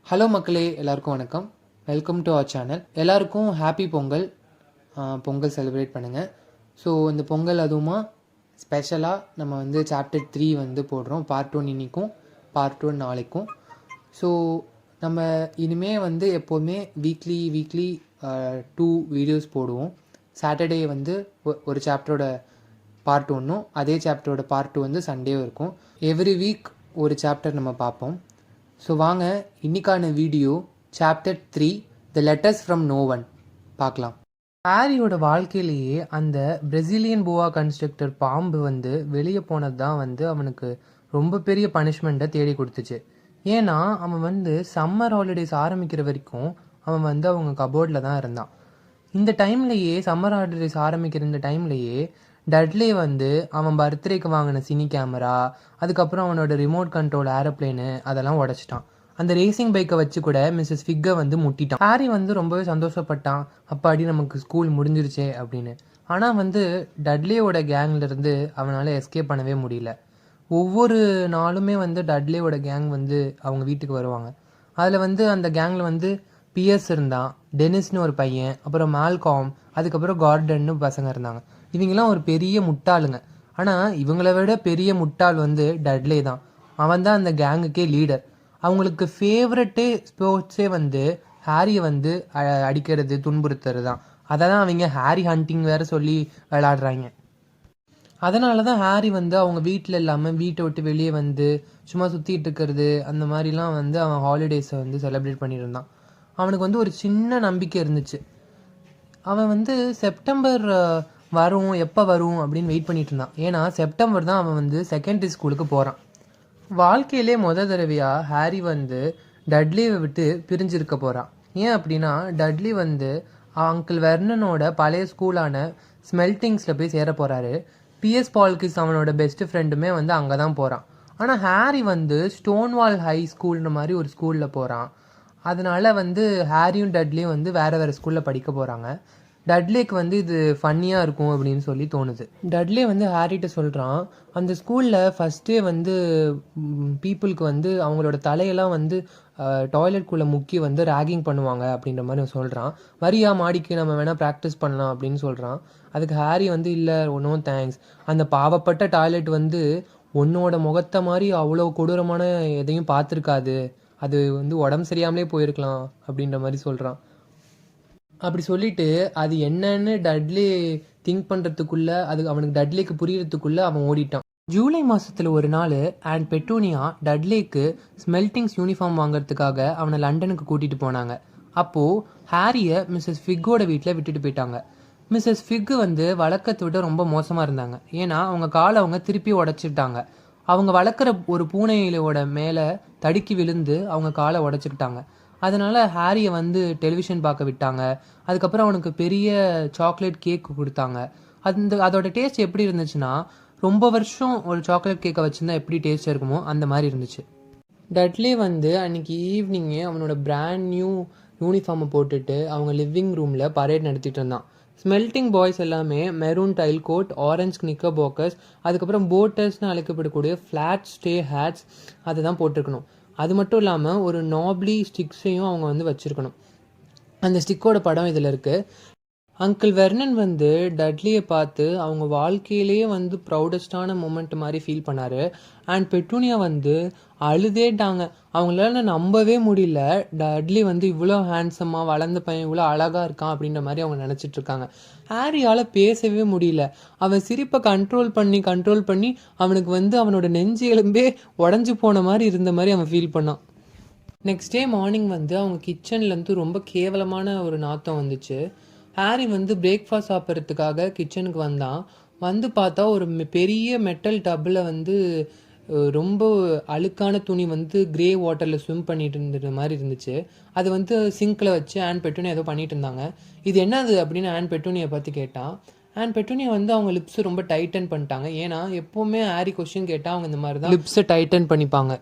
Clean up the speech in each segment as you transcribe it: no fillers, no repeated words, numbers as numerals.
Hello மக்களே, எல்லாருக்கும் வணக்கம். Welcome to our channel. எல்லாருக்கும் ஹாப்பி பொங்கல். பொங்கல் செலிப்ரேட் பண்ணுங்கள். ஸோ இந்த பொங்கல் அதுவுமா ஸ்பெஷலாக நம்ம வந்து சாப்டர் 3 வந்து போடுறோம். பார்ட் 1 இன்றைக்கும், பார்ட் 1 நாளைக்கும். ஸோ நம்ம இனிமேல் வந்து எப்போதுமே வீக்லி 2 வீடியோஸ் போடுவோம். சாட்டர்டே வந்து ஒரு சாப்டரோட பார்ட் 1ம் அதே சாப்டரோட பார்ட் 2 வந்து சண்டேவும் இருக்கும். எவ்ரி வீக் ஒரு சாப்டர் நம்ம பார்ப்போம். ஸோ வாங்க இன்னைக்கான video chapter 3 the letters from no one பார்க்கலாம். ஹாரியோட வாழ்க்கையிலேயே அந்த பிரசிலியன் போவா கன்ஸ்ட்ரக்டர் பாம்பு வந்து வெளியே போனது தான் வந்து அவனுக்கு ரொம்ப பெரிய பனிஷ்மெண்ட்டை தேடி கொடுத்துச்சு. ஏன்னா அவன் வந்து சம்மர் ஹாலிடேஸ் ஆரம்பிக்கிற வரைக்கும் அவன் வந்து அவங்க கபோர்டில் தான் இருந்தான். இந்த டைம்லையே சம்மர் ஹாலிடேஸ் ஆரம்பிக்கிற இந்த டைம்லையே டட்லே வந்து அவன் பர்த்டேக்கு வாங்கின சினி கேமரா, அதுக்கப்புறம் அவனோட ரிமோட் கண்ட்ரோல் ஏரோப்ளேனு அதெல்லாம் உடச்சிட்டான். அந்த ரேசிங் பைக்கை வச்சு கூட மிஸ்ஸஸ் ஃபிக்கை வந்து முட்டிட்டான். ஹாரி வந்து ரொம்பவே சந்தோஷப்பட்டான், அப்பாடி நமக்கு ஸ்கூல் முடிஞ்சிருச்சே அப்படின்னு. ஆனால் வந்து டட்லேயோட கேங்லேருந்து அவனால் எஸ்கேப் பண்ணவே முடியல. ஒவ்வொரு நாளுமே வந்து டட்லேயோட கேங் வந்து அவங்க வீட்டுக்கு வருவாங்க. அதில் வந்து அந்த கேங்கில் வந்து பியர்ஸ் இருந்தான், டெனிஸ்னு ஒரு பையன், அப்புறம் மால்காம், அதுக்கப்புறம் கார்டன்னு பசங்க இருந்தாங்க. இவங்கெல்லாம் ஒரு பெரிய முட்டாளுங்க. ஆனால் இவங்கள விட பெரிய முட்டாள் வந்து டட்லே தான். அவன் தான் அந்த கேங்குக்கே லீடர். அவங்களுக்கு ஃபேவரட்டே ஸ்போர்ட்ஸே வந்து ஹாரியை வந்து அடிக்கிறது, துன்புறுத்துறது தான். அதை தான் அவங்க ஹாரி ஹண்டிங் வேறு சொல்லி விளையாடுறாங்க. அதனால தான் ஹாரி வந்து அவங்க வீட்டில் இல்லாமல் வீட்டை விட்டு வெளியே வந்து சும்மா சுற்றிட்டு இருக்கிறது, அந்த மாதிரிலாம் வந்து அவன் ஹாலிடேஸை வந்து செலிப்ரேட் பண்ணிட்டு இருந்தான். அவனுக்கு வந்து ஒரு சின்ன நம்பிக்கை இருந்துச்சு. அவன் வந்து செப்டம்பர் வரும், எப்போ வரும் அப்படின்னு வெயிட் பண்ணிட்டு இருந்தான். ஏன்னா செப்டம்பர் தான் அவன் வந்து செகண்டரி ஸ்கூலுக்கு போகிறான். வாழ்க்கையிலே தடவையாக ஹாரி வந்து டட்லியை விட்டு பிரிஞ்சிருக்க போகிறான். ஏன் அப்படின்னா டட்லி வந்து அங்கிள் வெர்னனோட பழைய ஸ்கூலான ஸ்மெல்டிங்ஸில் போய் சேர போகிறாரு. பிஎஸ் பால்கிஸ் அவனோட பெஸ்ட் ஃப்ரெண்டுமே வந்து அங்கே தான் போகிறான். ஆனால் ஹாரி வந்து ஸ்டோன்வால் ஹை ஸ்கூல்ன்ற மாதிரி ஒரு ஸ்கூலில் போகிறான். அதனால வந்து ஹாரியும் டட்லியும் வந்து வேறு வேறு ஸ்கூலில் படிக்க போகிறாங்க. டட்லேக்கு வந்து இது ஃபன்னியாக இருக்கும் அப்படின்னு சொல்லி தோணுது. டட்லே வந்து ஹாரிட்ட சொல்கிறான், அந்த ஸ்கூலில் ஃபஸ்ட்டே வந்து பீப்புளுக்கு வந்து அவங்களோட தலையெல்லாம் வந்து டாய்லெட்குள்ளே முக்கி வந்து ரேகிங் பண்ணுவாங்க அப்படின்ற மாதிரி சொல்கிறான். வரியா மாடிக்கு நம்ம வேணால் ப்ராக்டிஸ் பண்ணலாம் அப்படின்னு சொல்கிறான். அதுக்கு ஹாரி வந்து இல்லை, ஒன்றும் தேங்க்ஸ், அந்த பாவப்பட்ட டாய்லெட் வந்து உன்னோட முகத்தை மாதிரி அவ்வளோ கொடூரமான எதையும் பார்த்துருக்காது, அது வந்து உடம்பு சரியாமலே போயிருக்கலாம் அப்படின்ற மாதிரி சொல்கிறான். அப்படி சொல்லிட்டு அது என்னன்னு டட்லி திங்க் பண்ணுறதுக்குள்ளே, அது அவனுக்கு டட்லிக்கு புரியறதுக்குள்ளே அவன் ஓடிட்டான். ஜூலை மாதத்தில் ஒரு நாள் அண்ட் பெட்டூனியா டட்லேக்கு ஸ்மெல்டிங்ஸ் யூனிஃபார்ம் வாங்குறதுக்காக அவனை லண்டனுக்கு கூட்டிகிட்டு போனாங்க. அப்போது ஹாரியை மிஸ்ஸஸ் ஃபிக்கோட வீட்டில் விட்டுட்டு போயிட்டாங்க. மிஸ்ஸஸ் ஃபிக்கு வந்து வழக்கத்தை விட ரொம்ப மோசமாக இருந்தாங்க. ஏன்னா அவங்க காலை அவங்க திருப்பி உடச்சிட்டாங்க. அவங்க வளர்க்குற ஒரு பூனையிலோட மேலே தடுக்கி விழுந்து அவங்க காலை உடச்சிக்கிட்டாங்க. அதனால் ஹாரியை வந்து டெலிவிஷன் பார்க்க விட்டாங்க. அதுக்கப்புறம் அவனுக்கு பெரிய சாக்லேட் கேக் கொடுத்தாங்க. அதோட டேஸ்ட் எப்படி இருந்துச்சுன்னா, ரொம்ப வருஷம் ஒரு சாக்லேட் கேக்கை வச்சுருந்தா எப்படி டேஸ்ட்டாக இருக்குமோ அந்த மாதிரி இருந்துச்சு. டட்லே வந்து அன்றைக்கி ஈவினிங்கே அவனோட பிராண்ட் நியூ யூனிஃபார்மை போட்டுட்டு அவங்க லிவிங் ரூமில் பரேட் நடத்திட்டு இருந்தான். ஸ்மெல்டிங் பாய்ஸ் எல்லாமே maroon tail coat, orange knickerbockers, அதுக்கப்புறம் போட்டர்ஸ்னு அழைக்கப்படக்கூடிய ஃப்ளாட் ஸ்டே ஹேட்ஸ் அதை தான் போட்டிருக்கணும். அது மட்டும் இல்லாமல் ஒரு நாப்லி ஸ்டிக்ஸையும் அவங்க வந்து வச்சுருக்கணும். அந்த ஸ்டிக்கோட படம் இதில் இருக்குது. அங்கிள் வெர்னன் வந்து டட்லியை பார்த்து அவங்க வாழ்க்கையிலேயே வந்து ப்ரௌடஸ்டான மூமெண்ட் மாதிரி ஃபீல் பண்ணார். அண்ட் பெட்டூனியா வந்து அழுதேட்டாங்க. அவங்களால நம்பவே முடியல, டட்லி வந்து இவ்வளோ ஹேண்ட்ஸமாக வளர்ந்த பையன் இவ்வளோ அழகாக இருக்கான் அப்படின்ற மாதிரி அவங்க நினச்சிட்ருக்காங்க. ஹாரியால் பேசவே முடியல. அவன் சிரிப்பை கண்ட்ரோல் பண்ணி அவனுக்கு வந்து அவனோட நெஞ்சு எலும்பே உடஞ்சி போன மாதிரி இருந்த மாதிரி அவன் ஃபீல் பண்ணான். நெக்ஸ்ட் டே மார்னிங் வந்து அவங்க கிச்சன்லேருந்து ரொம்ப கேவலமான ஒரு நாத்தம் வந்துச்சு. ஹாரி வந்து பிரேக்ஃபாஸ்ட் சாப்பிட்றதுக்காக கிச்சனுக்கு வந்தான். வந்து பார்த்தா ஒரு பெரிய மெட்டல் டப்பில் வந்து ரொம்ப அழுக்கான துணி வந்து கிரே வாட்டரில் ஸ்விம் பண்ணிட்டு இருந்த மாதிரி இருந்துச்சு. அது வந்து சிங்கில் வச்சு ஆன் பெட்டூனியா ஏதோ பண்ணிட்டு இருந்தாங்க. இது என்னது அப்படின்னு ஆன் பெட்டூனியை பார்த்து கேட்டான். ஆன் பெட்டூனியா வந்து அவங்க லிப்ஸை ரொம்ப டைட்டன் பண்ணிட்டாங்க. ஏன்னா எப்போவுமே ஹாரி கொஸ்டின் கேட்டால் அவங்க இந்த மாதிரி தான் லிப்ஸை டைட்டன் பண்ணிப்பாங்க.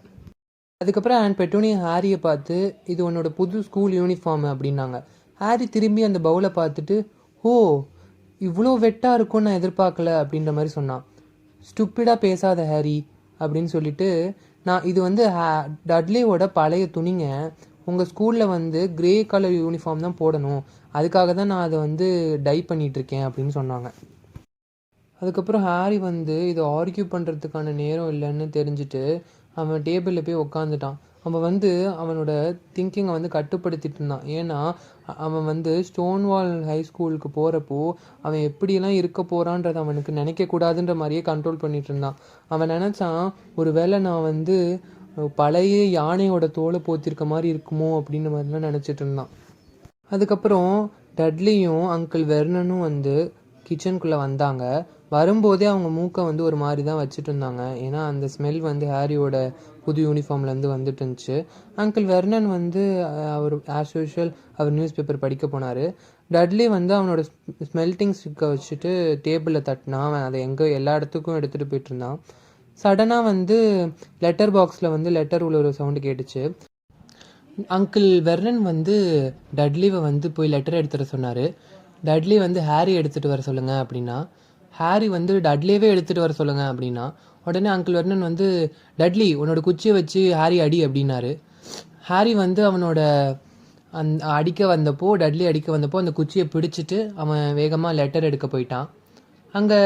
அதுக்கப்புறம் ஆன் பெட்டூனியா ஹாரியை பார்த்து, இது உன்னோட புது ஸ்கூல் யூனிஃபார்ம் அப்படின்னாங்க. ஹாரி திரும்பி அந்த பவுலை பார்த்துட்டு, ஓ இவ்வளோ வெட்டாக இருக்கும்னு நான் எதிர்பார்க்கல அப்படின்ற மாதிரி சொன்னான். ஸ்டூப்பிடாக பேசாத ஹாரி அப்படின்னு சொல்லிட்டு, நான் இது வந்து டட்லேயோட பழைய துணிங்க, உங்கள் ஸ்கூலில் வந்து கிரே கலர் யூனிஃபார்ம் தான் போடணும், அதுக்காக தான் நான் அதை வந்து டை பண்ணிகிட்ருக்கேன் அப்படின்னு சொன்னாங்க. அதுக்கப்புறம் ஹாரி வந்து இதை ஆர்கியூ பண்ணுறதுக்கான நேரம் இல்லைன்னு தெரிஞ்சுட்டு அவன் டேபிளில் போய் உக்காந்துட்டான். அவன் வந்து அவனோட திங்கிங்கை வந்து கட்டுப்படுத்திட்டு இருந்தான். ஏன்னா அவன் வந்து ஸ்டோன்வால் ஹை ஸ்கூலுக்கு போகிறப்போ அவன் எப்படியெல்லாம் இருக்க போகிறான்றதை அவனுக்கு நினைக்கக்கூடாதுன்ற மாதிரியே கண்ட்ரோல் பண்ணிட்டு இருந்தான். அவன் நினச்சான், ஒரு வேளை நான் வந்து பழைய யானையோட தோலை போத்திருக்க மாதிரி இருக்குமோ அப்படின்ற மாதிரிலாம் நினச்சிட்டு இருந்தான். அதுக்கப்புறம் டட்லியும் அங்கிள் வெர்னனும் வந்து கிச்சனுக்குள்ளே வந்தாங்க. வரும்போதே அவங்க மூக்கை வந்து ஒரு மாதிரி தான் வச்சுட்டு இருந்தாங்க. ஏன்னா அந்த ஸ்மெல் வந்து ஹாரியோட புது யூனிஃபார்ம்லேருந்து வந்துட்டு இருந்துச்சு. அங்கிள் வெர்னன் வந்து அவர் ஆஸ் யூஷுவல் அவர் நியூஸ் பேப்பர் படிக்க போனார். டட்லி வந்து அவனோட ஸ்மெல்டிங் ஸ்டிக்கை வச்சுட்டு டேபிளில் தட்டினான். அவன் அதை எல்லா இடத்துக்கும் எடுத்துகிட்டு போயிட்டு இருந்தான். சடனாக வந்து லெட்டர் பாக்ஸில் வந்து லெட்டர் உள்ள ஒரு சவுண்டு கேட்டுச்சு. அங்கிள் வெர்னன் வந்து டட்லிவை வந்து போய் லெட்டர் எடுத்துகிட்டு சொன்னார். டட்லி வந்து ஹாரி எடுத்துகிட்டு வர சொல்லுங்கள் அப்படின்னா, ஹாரி வந்து டட்லியவே எடுத்துகிட்டு வர சொல்லுங்கள் அப்படின்னா, உடனே அங்கிள் வெர்னன் வந்து, டட்லி உன்னோட குச்சியை வச்சு ஹாரி அடி அப்படின்னாரு. ஹாரி வந்து அவனோட டட்லி அடிக்க வந்தப்போ அந்த குச்சியை பிடிச்சிட்டு அவன் வேகமாக லெட்டர் எடுக்க போயிட்டான். அங்கே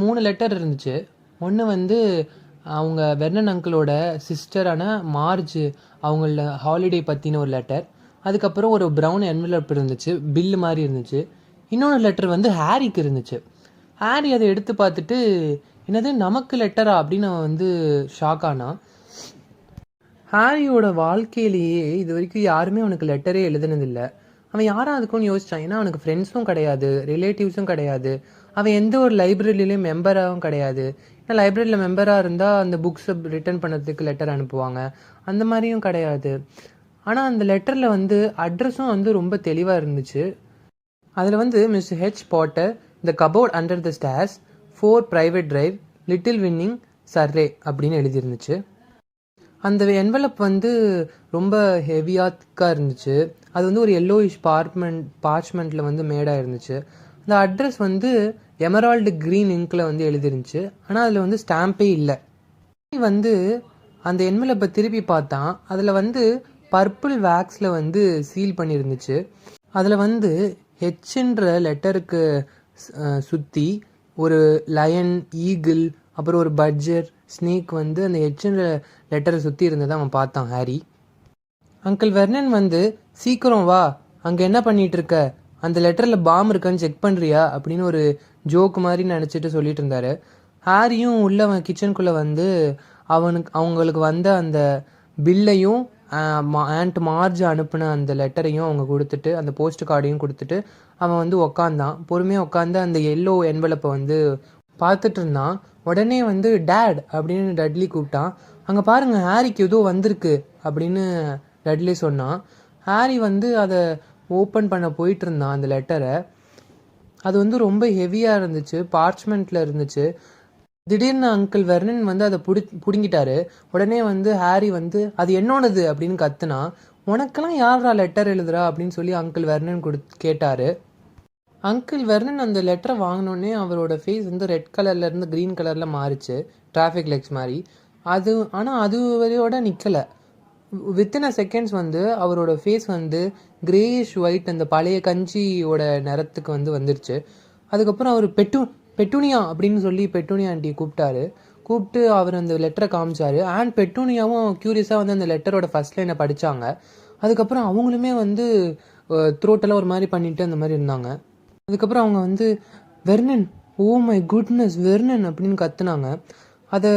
3 லெட்டர் இருந்துச்சு. ஒன்று வந்து அவங்க வெர்னன் அங்கிளோட சிஸ்டரான மார்ஜ் அவங்கள ஹாலிடே பற்றின ஒரு லெட்டர். அதுக்கப்புறம் ஒரு ப்ரௌன் என்வலப் இருந்துச்சு, பில்லு மாதிரி இருந்துச்சு. இன்னொன்று லெட்டர் வந்து ஹாரிக்கு இருந்துச்சு. ஹாரி அதை எடுத்து பார்த்துட்டு, என்னது நமக்கு லெட்டரா அப்படின்னு அவன் வந்து ஷாக் ஆனான். ஹாரியோட வாழ்க்கையிலேயே இது வரைக்கும் யாருமே அவனுக்கு லெட்டரே எழுதுனதில்லை. அவன் யாராக இருக்கும்னு யோசிச்சான். ஏன்னா அவனுக்கு ஃப்ரெண்ட்ஸும் கிடையாது, ரிலேட்டிவ்ஸும் கிடையாது, அவன் எந்த ஒரு லைப்ரரியிலையும் மெம்பராகவும் கிடையாது. ஏன்னா லைப்ரரியில் மெம்பராக இருந்தால் அந்த புக்ஸை ரிட்டர்ன் பண்ணுறதுக்கு லெட்டர் அனுப்புவாங்க, அந்த மாதிரியும் கிடையாது. ஆனால் அந்த லெட்டரில் வந்து அட்ரஸும் வந்து ரொம்ப தெளிவாக இருந்துச்சு. அதில் வந்து miss H Potter, the cupboard under the stairs, 4 private drive, little winning, Surrey அப்படின்னு எழுதியிருந்துச்சு. அந்த என்வலப் வந்து ரொம்ப ஹெவியாக திக்காக இருந்துச்சு. அது வந்து ஒரு எல்லோயிஷ் பார்ச்மெண்ட்டில் வந்து மேடாக இருந்துச்சு. அந்த அட்ரஸ் வந்து எமரால்டு க்ரீன் இங்கில் வந்து எழுதிருந்துச்சு. ஆனால் அதில் வந்து ஸ்டாம்பே இல்லை. வந்து அந்த என்வலப்பை திருப்பி பார்த்தான். அதில் வந்து பர்பிள் வேக்ஸில் வந்து சீல் பண்ணியிருந்துச்சு. அதில் வந்து ஹெச்ன்ற லெட்டருக்கு சுற்றி ஒரு லயன், ஈகிள், அப்புறம் ஒரு பட்ஜர், ஸ்னேக் வந்து அந்த ஹெச்ன்ற லெட்டரை சுற்றி இருந்ததை அவன் பார்த்தான் ஹாரி. அங்கிள் வெர்னன் வந்து, சீக்கிரம் வா, அங்கே என்ன பண்ணிகிட்டு இருக்க, அந்த லெட்டரில் பாம் இருக்கான்னு செக் பண்ணுறியா அப்படின்னு ஒரு ஜோக்கு மாதிரி நினச்சிட்டு சொல்லிட்டு இருந்தார். ஹாரியும் உள்ள அவன் கிச்சனுக்குள்ளே வந்து அவங்களுக்கு வந்த அந்த பில்லையும் ஆண்ட் மார்ஜ் அனுப்பின அந்த லெட்டரையும் அவங்க கொடுத்துட்டு, அந்த போஸ்ட் கார்டையும் கொடுத்துட்டு அவன் வந்து உக்காந்தான். பொறுமையாக உட்காந்து அந்த எல்லோ என்வலப்பை வந்து பார்த்துட்டு இருந்தான். உடனே வந்து டேட் அப்படின்னு டட்லி கூப்பிட்டான். அங்கே பாருங்கள், ஹாரிக்கு ஏதோ வந்திருக்கு அப்படின்னு டட்லி சொன்னான். ஹாரி வந்து அதை ஓப்பன் பண்ண போயிட்டு இருந்தான் அந்த லெட்டரை. அது வந்து ரொம்ப ஹெவியாக இருந்துச்சு, பார்ச்மெண்ட்டில் இருந்துச்சு. திடீர்னு அங்கிள் வெர்னன் வந்து அதை பிடுங்கிட்டாரு. உடனே வந்து ஹாரி வந்து, அது என்னோடது அப்படின்னு கத்துனா. உனக்கெல்லாம் யாரா லெட்டர் எழுதுறா அப்படின்னு சொல்லி அங்கிள் வெர்னன் கேட்டார். அங்கிள் வெர்னன் அந்த லெட்டரை வாங்கினோடனே அவரோட ஃபேஸ் வந்து ரெட் கலர்லேருந்து க்ரீன் கலரில் மாறிச்சு, டிராஃபிக் லைட்ஸ் மாதிரி. ஆனால் அது வரையோட நிற்கலை. வித்தின் அ செகண்ட்ஸ் வந்து அவரோட ஃபேஸ் வந்து கிரேயிஷ் ஒயிட், அந்த பழைய கஞ்சியோட நிறத்துக்கு வந்து வந்துருச்சு. அதுக்கப்புறம் அவர் பெட்டூனியா அப்படின்னு சொல்லி பெட்டூனியா ஆண்டி கூப்பிட்டு அவர் அந்த லெட்டரை காமிச்சார். அண்ட் பெட்டூனியாவும் க்யூரியஸாக வந்து அந்த லெட்டரோட ஃபர்ஸ்ட் லைனை படித்தாங்க. அதுக்கப்புறம் அவங்களுமே வந்து த்ரோட்டெல்லாம் ஒரு மாதிரி பண்ணிட்டு அந்த மாதிரி இருந்தாங்க. அதுக்கப்புறம் அவங்க வந்து, Vernon, oh my goodness Vernon அப்படின்னு கத்துனாங்க. அதை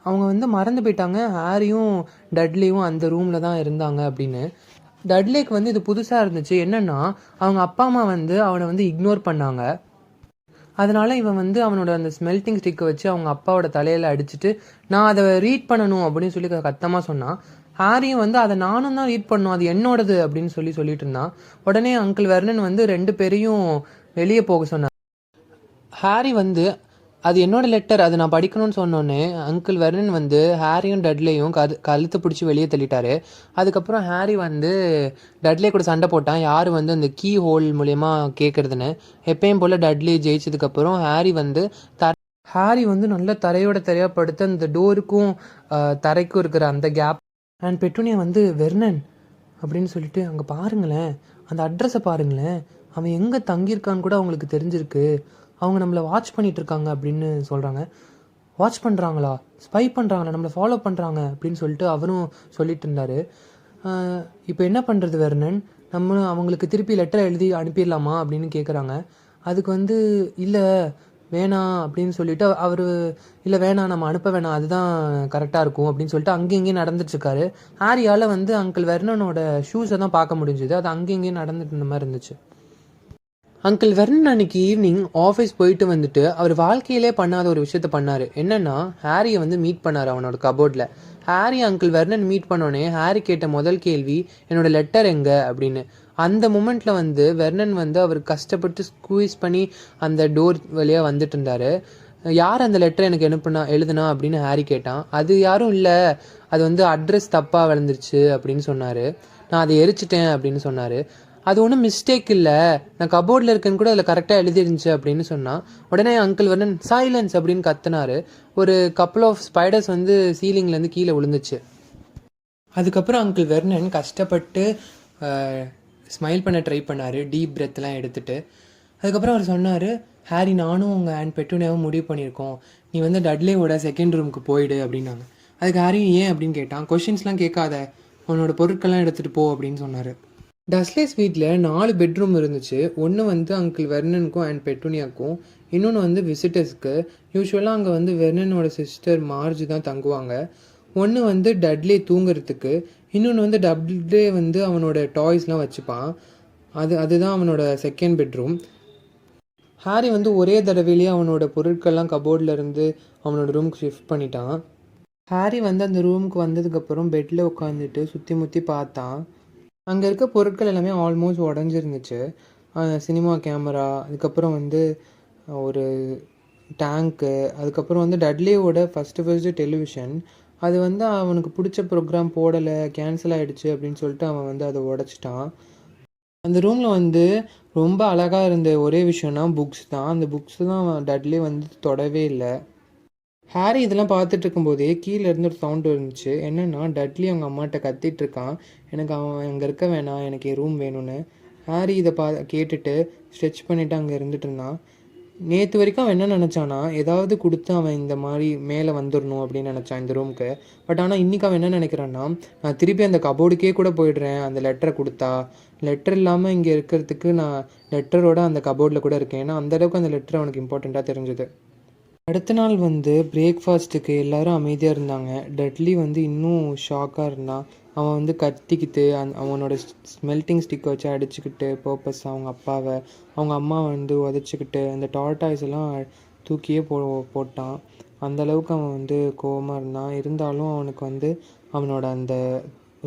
அவங்க வந்து மறந்து போயிட்டாங்க, ஹாரியும் டட்லியும் அந்த ரூமில் தான் இருந்தாங்க அப்படின்னு. டட்லிக்கு வந்து இது புதுசாக இருந்துச்சு. என்னென்னா, அவங்க அப்பா அம்மா வந்து அவனை வந்து இக்னோர் பண்ணாங்க. அதனால் இவன் வந்து அவனோட அந்த ஸ்மெல்டிங் ஸ்டிக்கை வச்சு அவங்க அப்பாவோட தலையில் அடிச்சுட்டு, நான் அதை ரீட் பண்ணணும் அப்படின்னு சொல்லி கத்தமாக சொன்னான். ஹாரியும் வந்து அதை நானும் தான் ரீட் பண்ணணும், அது என்னோடது அப்படின்னு சொல்லிட்டு இருந்தான். உடனே அங்கிள் வெர்னன் வந்து 2 பேரையும் வெளியே போக சொன்னார். ஹாரி வந்து, அது என்னோட லெட்டர், அது நான் படிக்கணும்னு சொன்னோன்னே அங்கிள் வெர்னன் வந்து ஹாரியும் டட்லேயும் கழுத்து பிடிச்சி வெளியே தள்ளிட்டாரு. அதுக்கப்புறம் ஹாரி வந்து டட்லே கூட சண்டை போட்டான், யார் வந்து அந்த கீ ஹோல் மூலயமா கேட்குறதுன்னு. எப்பயும் போல் டட்லி ஜெயிச்சதுக்கப்புறம் ஹாரி வந்து நல்ல தரையாக படுத்து அந்த டோருக்கும் தரைக்கும் இருக்கிற அந்த கேப். அண்ட் பெட்டூனியா வந்து, வெர்னன் அப்படின்னு சொல்லிட்டு, அங்கே பாருங்களேன், அந்த அட்ரஸை பாருங்களேன், அவன் எங்கே தங்கியிருக்கான்னு கூட அவங்களுக்கு தெரிஞ்சிருக்கு, அவங்க நம்மளை வாட்ச் பண்ணிகிட்டு இருக்காங்க அப்படின்னு சொல்கிறாங்க. வாட்ச் பண்ணுறாங்களா, ஸ்பை பண்ணுறாங்களா, நம்மளை ஃபாலோ பண்ணுறாங்க அப்படின்னு சொல்லிட்டு அவரும் சொல்லிட்டு இருந்தார். இப்போ என்ன பண்ணுறது வெர்னன், நம்ம அவங்களுக்கு திருப்பி லெட்டர் எழுதி அனுப்பிடலாமா அப்படின்னு கேட்குறாங்க. அதுக்கு வந்து இல்லை வேணாம் அப்படின்னு சொல்லிட்டு அவர், இல்லை வேணாம் நம்ம அனுப்ப வேணாம், அதுதான் கரெக்டாக இருக்கும் அப்படின்னு சொல்லிட்டு அங்கேயும் இங்கேயும் நடந்துட்டுருக்காரு. ஹாரியால் வந்து அங்கிள் வெர்னனோட ஷூஸை தான் பார்க்க முடிஞ்சுது. அது அங்கேயும் இங்கேயும் நடந்துட்டு இருந்த மாதிரி இருந்துச்சு. அங்கிள் வெர்னன் அன்றைக்கி ஈவினிங் ஆஃபீஸ் போயிட்டு வந்துட்டு அவர் வாழ்க்கையிலே பண்ணாத ஒரு விஷயத்த பண்ணார். என்னென்னா ஹாரியை வந்து மீட் பண்ணார் அவனோட கபோர்டில். ஹாரி அங்கிள் வெர்னன் மீட் பண்ணோடனே ஹாரி கேட்ட முதல் கேள்வி, என்னோடய லெட்டர் எங்கே அப்படின்னு. அந்த மூமெண்ட்டில் வந்து வெர்னன் வந்து அவர் கஷ்டப்பட்டு ஸ்குவீஸ் பண்ணி அந்த டோர் வழியாக வந்துட்டு இருந்தார். யார் அந்த லெட்டர் எனக்கு எழுதுனா அப்படின்னு ஹாரி கேட்டான். அது யாரும் இல்லை, அது வந்து அட்ரஸ் தப்பாக விழுந்துருச்சு அப்படின்னு சொன்னார். நான் அதை எரிச்சிட்டேன் அப்படின்னு சொன்னார். அது ஒன்றும் மிஸ்டேக் இல்லை, நான் கபோர்டில் இருக்கேன்னு கூட அதில் கரெக்டாக எழுதிருந்துச்சு அப்படின்னு சொன்னால் உடனே அங்கிள் வெர்னன் சைலன்ஸ் அப்படின்னு கத்துனார். ஒரு கப்புள் ஆஃப் ஸ்பைடர்ஸ் வந்து சீலிங்லேருந்து கீழே விழுந்துச்சு. அதுக்கப்புறம் அங்கிள் வெர்னன் கஷ்டப்பட்டு ஸ்மைல் பண்ண ட்ரை பண்ணார், டீப் பிரெத்லாம் எடுத்துகிட்டு. அதுக்கப்புறம் அவர் சொன்னார், ஹாரி நானும் உங்கள் அண்ட் பெட்டூனியாவும் முடிவு பண்ணியிருக்கோம், நீ வந்து டட்லேவோட செகண்ட் ரூமுக்கு போயிடு அப்படின்னாங்க. அதுக்கு ஹாரி ஏன் அப்படின்னு கேட்டான். கொஷின்ஸ்லாம் கேட்காத, உன்னோட பொருட்கள்லாம் எடுத்துகிட்டு போ அப்படின்னு சொன்னார். டஸ்லேஸ் வீட்டில் 4 பெட்ரூம் இருந்துச்சு. ஒன்று வந்து அங்கிள் வெர்னனுக்கும் அண்ட் பெட்டூனியாக்கும், இன்னொன்று வந்து விசிட்டர்ஸ்க்கு. யூஸ்வலாக அங்கே வந்து வெர்னனோட சிஸ்டர் மார்ஜ் தான் தங்குவாங்க. ஒன்று வந்து டட்லே தூங்குறதுக்கு, இன்னொன்று வந்து டட்லே வந்து அவனோட டாய்ஸ்லாம் வச்சுப்பான். அதுதான் அவனோட செகண்ட் பெட்ரூம். ஹாரி வந்து ஒரே தடவையிலேயே அவனோட பொருட்கள்லாம் கபோர்டில் இருந்து அவனோட ரூமுக்கு ஷிஃப்ட் பண்ணிட்டான். ஹாரி வந்து அந்த ரூமுக்கு வந்ததுக்கப்புறம் பெட்டில் உட்காந்துட்டு சுற்றி முற்றி பார்த்தான். அங்கே இருக்க பொருட்கள் எல்லாமே ஆல்மோஸ்ட் உடஞ்சிருந்துச்சு. சினிமா கேமரா, அதுக்கப்புறம் வந்து ஒரு டேங்க்கு, அதுக்கப்புறம் வந்து டட்லேவோட ஃபஸ்ட்டு டெலிவிஷன். அது வந்து அவனுக்கு பிடிச்ச ப்ரோக்ராம் போடலை, கேன்சல் ஆகிடுச்சு அப்படின்னு சொல்லிட்டு அவன் வந்து அதை உடச்சிட்டான். அந்த ரூமில் வந்து ரொம்ப அழகாக இருந்த ஒரே விஷயம்னா புக்ஸ் தான். அந்த புக்ஸ் தான் டட்லே வந்து தொடவே இல்லை. ஹாரி இதெல்லாம் பார்த்துட்டு இருக்கும்போதே கீழே இருந்து ஒரு சவுண்டு இருந்துச்சு. என்னென்னா டட்லி அவங்க அம்மாட்ட கத்திட்டு இருக்கான், எனக்கு அவன் அங்கே இருக்க வேணாம், எனக்கு என் ரூம் வேணும்னு. ஹாரி இதை கேட்டுட்டு ஸ்ட்ரெச் பண்ணிவிட்டு அங்கே இருந்துட்டு இருந்தான். நேற்று வரைக்கும் அவன் என்ன நினச்சானா, ஏதாவது கொடுத்து அவன் இந்த மாதிரி மேலே வந்துடணும் அப்படின்னு நினச்சான் இந்த ரூமுக்கு. பட் ஆனால் இன்றைக்கி அவன் என்ன நினைக்கிறான்னா, நான் திருப்பி அந்த கபோர்டுக்கே கூட போயிடுறேன் அந்த லெட்டரை கொடுத்தா. லெட்டர் இல்லாமல் இங்கே இருக்கிறதுக்கு நான் லெட்டரோட அந்த கபோர்டில் கூட இருக்கேன். ஏன்னா அந்தளவுக்கு அந்த லெட்டர் அவனுக்கு இம்பார்ட்டண்ட்டாக தெரிஞ்சுது. அடுத்த நாள் வந்து பிரேக்ஃபாஸ்ட்டுக்கு எல்லோரும் அமைதியாக இருந்தாங்க. டட்லி வந்து இன்னும் ஷாக்காக இருந்தான். அவன் வந்து கத்திக்கிட்டு அவனோட ஸ்மெல்ட்டிங் ஸ்டிக்கை வச்சு அடிச்சுக்கிட்டு பர்பஸ் அவங்க அப்பாவை, அவங்க அம்மா வந்து உதச்சிக்கிட்டு அந்த டாய்ஸ் எல்லாம் தூக்கியே போட்டான். அந்தளவுக்கு அவன் வந்து கோவமாக இருந்தான். இருந்தாலும் அவனுக்கு வந்து அவனோட அந்த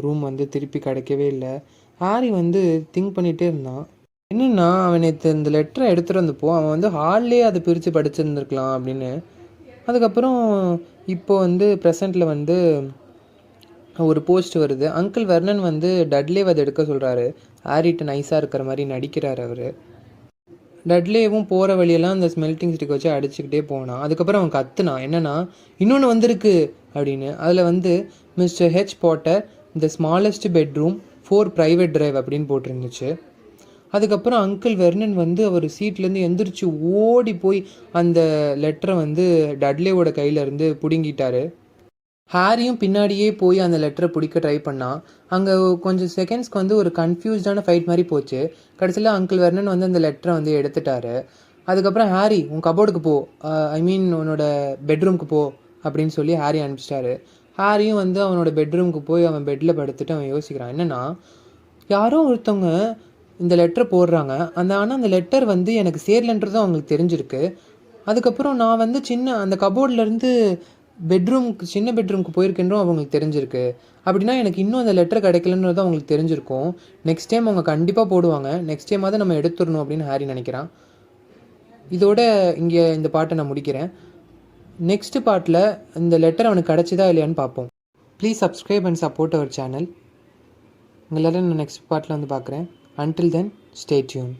ரூம் வந்து திருப்பி கிடைக்கவே இல்லை. ஹாரி வந்து திங்க் பண்ணிகிட்டே இருந்தான். என்னென்னா அவன் நேற்று இந்த லெட்டரை எடுத்துகிட்டு வந்தப்போ அவன் வந்து ஹால்லேயே அதை பிரித்து படிச்சிருந்துருக்கலாம் அப்படின்னு. அதுக்கப்புறம் இப்போ வந்து ப்ரெசண்ட்டில் வந்து ஒரு போஸ்ட் வருது. அங்கிள் வெர்னன் வந்து டட்லேவை அதை எடுக்க சொல்கிறாரு. ஹாரிட்ட நைஸாக இருக்கிற மாதிரி நடிக்கிறார் அவர். டட்லேவும் போகிற வழியெல்லாம் அந்த ஸ்மெல்ட்டிங் ஸ்டிக் வச்சு அடிச்சுக்கிட்டே போனான். அதுக்கப்புறம் அவன் கத்துனான், என்னென்னா இன்னொன்று வந்திருக்கு அப்படின்னு. அதில் வந்து mister H Potter the smallest bedroom 4 private drive அப்படின்னு போட்டிருந்துச்சு. அதுக்கப்புறம் அங்கிள் வெர்னன் வந்து அவர் சீட்லேருந்து எந்திரிச்சு ஓடி போய் அந்த லெட்டரை வந்து டட்லேவோட கையிலேருந்து பிடுங்கிட்டாரு. ஹாரியும் பின்னாடியே போய் அந்த லெட்டரை பிடிக்க ட்ரை பண்ணான். அங்கே கொஞ்சம் செகண்ட்ஸ்க்கு வந்து ஒரு கன்ஃபியூஸ்டான ஃபைட் மாதிரி போச்சு. கடைசியில் அங்கிள் வெர்னன் வந்து அந்த லெட்டரை வந்து எடுத்துட்டாரு. அதுக்கப்புறம் ஹாரி உன் கபோர்டுக்கு போ, உன்னோட பெட்ரூம்க்கு போ அப்படின்னு சொல்லி ஹாரி அனுப்பிச்சிட்டாரு. ஹாரியும் வந்து அவனோட பெட்ரூம்க்கு போய் அவன் பெட்டில் படுத்துட்டு அவன் யோசிக்கிறான், என்னென்னா யாரோ ஒருத்தவங்க இந்த லெட்டரை போடுறாங்க, ஆனால் அந்த லெட்டர் வந்து எனக்கு சேரலன்றது அவங்களுக்கு தெரிஞ்சிருக்கு. அதுக்கப்புறம் நான் வந்து அந்த கபோர்ட்லேருந்து சின்ன பெட்ரூமுக்கு போயிருக்கேன்றும் அவங்களுக்கு தெரிஞ்சிருக்கு. அப்படின்னா எனக்கு இன்னும் அந்த லெட்டர் கிடைக்கலன்றது அவங்களுக்கு தெரிஞ்சிருக்கும். நெக்ஸ்ட் டைம் அவங்க கண்டிப்பாக போடுவாங்க, நெக்ஸ்ட் டைமாவது நம்ம எடுத்துடணும் அப்படின்னு ஹாரி நினைக்கிறான். இதோட இங்கே இந்த பாட்டை நான் முடிக்கிறேன். நெக்ஸ்ட் பார்ட்டில் இந்த லெட்டர் அவனுக்கு கிடச்சிதா இல்லையான்னு பார்ப்போம். Please subscribe and support our channel. உங்களால் நான் நெக்ஸ்ட் பார்ட்டில் வந்து பார்க்குறேன். Until then, stay tuned.